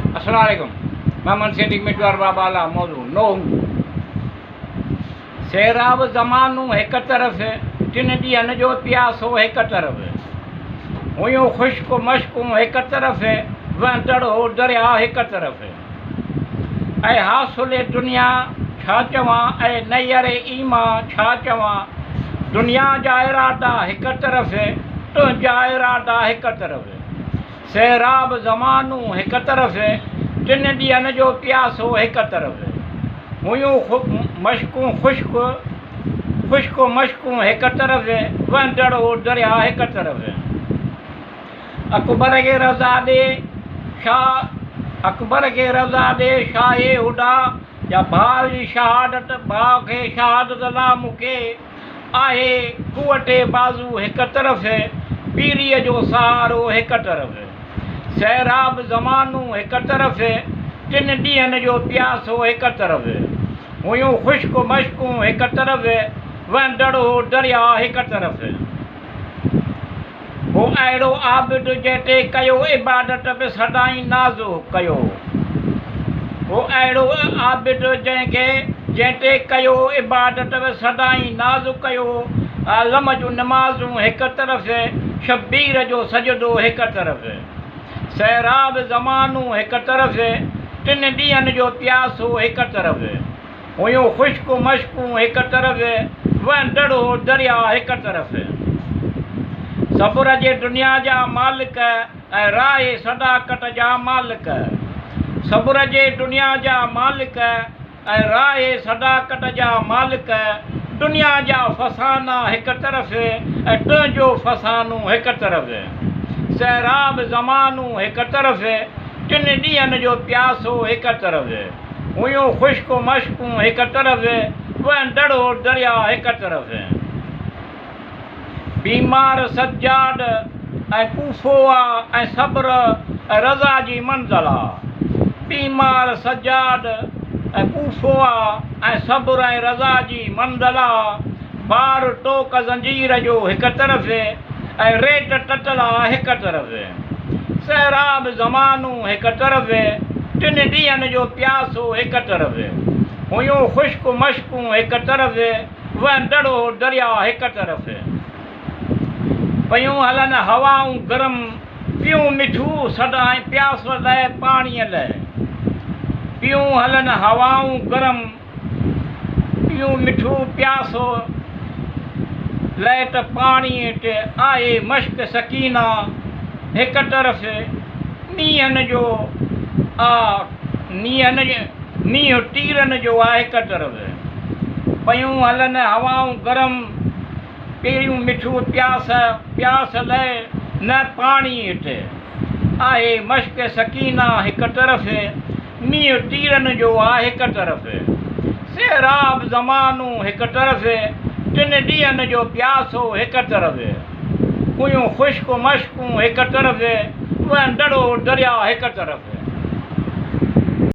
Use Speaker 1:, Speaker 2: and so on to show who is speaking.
Speaker 1: अस्सलाम वालेकुम। मैं सिद्दीक मिटवार बाबाला मौजूद नो सैराब ज़मानू एक तरफ़ टिन ॾींहंनि जो प्यासो एक तरफ़ हुयूं ख़ुश्क मश्कूं एक तरफ़ वहंदड़ो दरिया एक तरफ़ ऐं हासुल दुनिया छा चवां ऐं नैयर ईमा छा चवां दुनिया जा इरादा एक तरफ़ तुंहिंजा इरादा एक तरफ़ सैराब ज़मानू एक तरफ़ टिन ॾींहंनि जो प्यासो एक तरफ़ हुयूं मश्कूं ख़ुश्क मश्कूं एक तरफ़ वहंदड़ो दरिया एक तरफ़ अकबर के रज़ा दे शाहे हुडा या भाउ जी शहादत भाउ खे शहादत ला मूंखे आहे कुवटे बाज़ू एक तरफ़ पीरीअ जो सहारो एक तरफ़ सैराब ज़मानू एक तरफ़ टिन ॾींहंनि जो प्यासो एक तरफ़ हुयूं ख़ुश्क मश्कूं एक तरफ़ वहंदड़ो दरिया एक तरफ़ हो अहिड़ो आबिद जंहिं कयो इबादत बि सदाईं नाज़ो कयो हो अहिड़ो आबिद जंहिं कयो इबादत बि सदाईं नाज़ कयो आलम जूं नमाज़ूं एक तरफ़ शबीर जो सजदो एक तरफ़ सैराब ज़मानू एक तरफ़ टिन ॾींहंनि जो प्यासो एक तरफ़ हुयूं ख़ुश्क मश्कूं एक तरफ़ वहंदड़ो दरिया एक तरफ़ सब्र जे दुनिया जा मालिक ऐं राहे सदाकत जा मालिक सब्र जे दुनिया जा मालिक ऐं राहे सदाकत जा मालिक दुनिया जा फसाना एक तरफ़ ऐं तुंहिंजो फसानो एक तरफ़ सैराब ज़मानू एक तरफ़ टिन ॾींहंनि जो प्यासो एक तरफ़ हुयूं ख़ुश्क मश्कूं एक तरफ़ वहंदड़ो दरिया एक तरफ़ बीमार सजाद ऐं कूफोआ ऐं सब्र ऐं रज़ा जी मंज़िल आहे बीमार सजाद ऐं कूफोआ ऐं सब्र ऐं रज़ा जी मंज़िल आहे बार टोक ज़ंजीर जो एक तरफ़ ऐं रेत टटला एक तरफ़ सैराब ज़मानू एक तरफ़ टिन ॾींहंनि जो प्यासो एक तरफ़ हुयूं ख़ुश्क मश्कूं एक तरफ़ वहंदड़ो दरिया एक तरफ़ पयूं हलनि हवाऊं गरम पियूं मिठू सदाईं प्यास लाइ पाणीअ लाइ पियूं हलनि हवाऊं गरम पियूं मिठू प्यासो लाइ त पाणीअ ते आहे मश्क सकीना एक तरफ़ नीहनि जो नीह तीरनि जो आहे एक तरफ़ पयूं हलनि हवाऊं गरम पहिरियों मिठू प्यास लाइ न पाणीअ ते आहे मश्क सकीना एक तरफ़ नीह तीरनि जो आहे एक तरफ़ सैराब ज़मानू एक तरफ़ टिन ॾींहंनि जो प्यासो एक तरफ़ हुयूं ख़ुश्क मश्कूं एक तरफ़ वहंदड़ो दरिया एक तरफ़